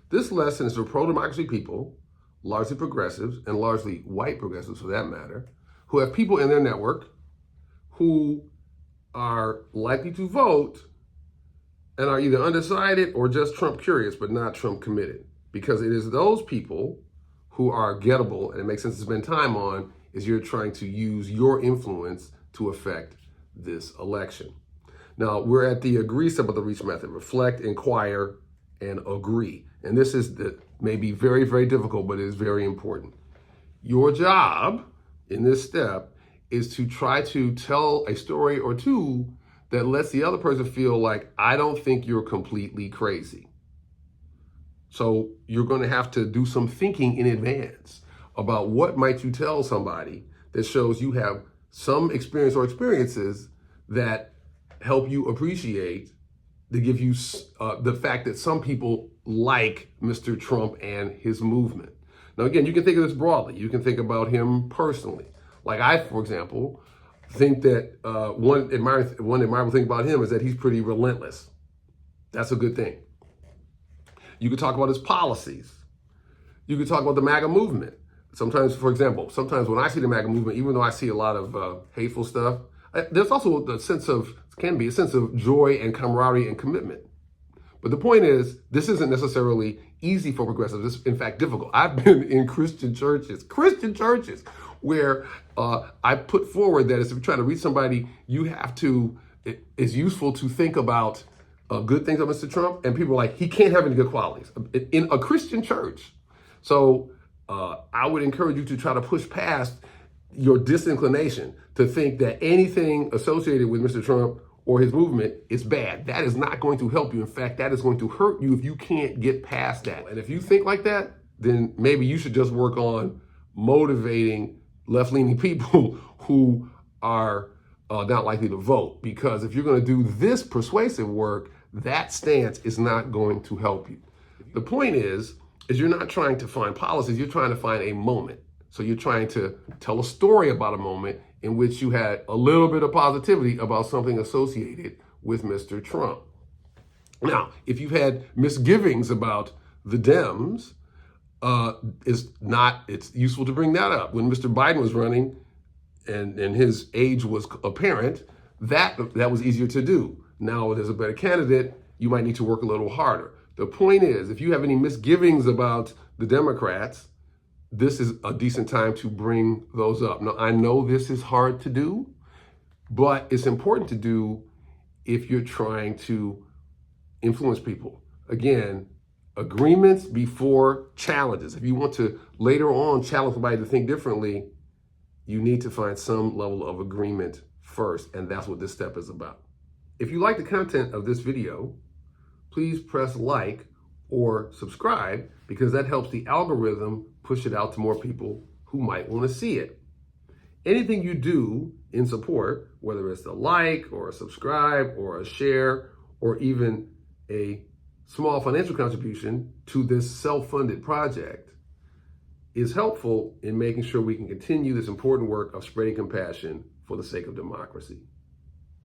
This lesson is for pro-democracy people, largely progressives, and largely white progressives for that matter, who have people in their network who are likely to vote and are either undecided or just Trump curious, but not Trump committed. Because it is those people who are gettable, and it makes sense to spend time on, is you're trying to use your influence to affect this election. Now, we're at the agree step of the reach method: reflect, inquire, and agree. And this is maybe very, very difficult, but it is very important. Your job in this step is to try to tell a story or two that lets the other person feel like, I don't think you're completely crazy. So you're going to have to do some thinking in advance about what might you tell somebody that shows you have some experience or experiences that help you appreciate, to give you the fact that some people like Mr. Trump and his movement. Now, again, you can think of this broadly. You can think about him personally. Like I, for example, think that one admirable thing about him is that he's pretty relentless. That's a good thing. You could talk about his policies. You could talk about the MAGA movement. Sometimes, for example, when I see the MAGA movement, even though I see a lot of hateful stuff, there's also a sense of joy and camaraderie and commitment. But the point is, this isn't necessarily easy for progressives. It's in fact difficult. I've been in Christian churches where I put forward that if you're trying to reach somebody, it's useful to think about good things about Mr. Trump, and people are like, he can't have any good qualities in a Christian church. So I would encourage you to try to push past your disinclination to think that anything associated with Mr. Trump or his movement is bad. That is not going to help you. In fact, that is going to hurt you if you can't get past that. And if you think like that, then maybe you should just work on motivating left-leaning people who are not likely to vote. Because if you're going to do this persuasive work, that stance is not going to help you. The point is you're not trying to find policies, you're trying to find a moment. So you're trying to tell a story about a moment in which you had a little bit of positivity about something associated with Mr. Trump. Now, if you've had misgivings about the Dems, it's useful to bring that up. When Mr. Biden was running and his age was apparent, that was easier to do. Now, there's a better candidate, you might need to work a little harder. The point is, if you have any misgivings about the Democrats, this is a decent time to bring those up. Now, I know this is hard to do, but it's important to do if you're trying to influence people. Again, agreements before challenges. If you want to later on challenge somebody to think differently, you need to find some level of agreement first, and that's what this step is about. If you like the content of this video, please press like or subscribe, because that helps the algorithm push it out to more people who might want to see it. Anything you do in support, whether it's a like or a subscribe or a share or even a small financial contribution to this self-funded project, is helpful in making sure we can continue this important work of spreading compassion for the sake of democracy.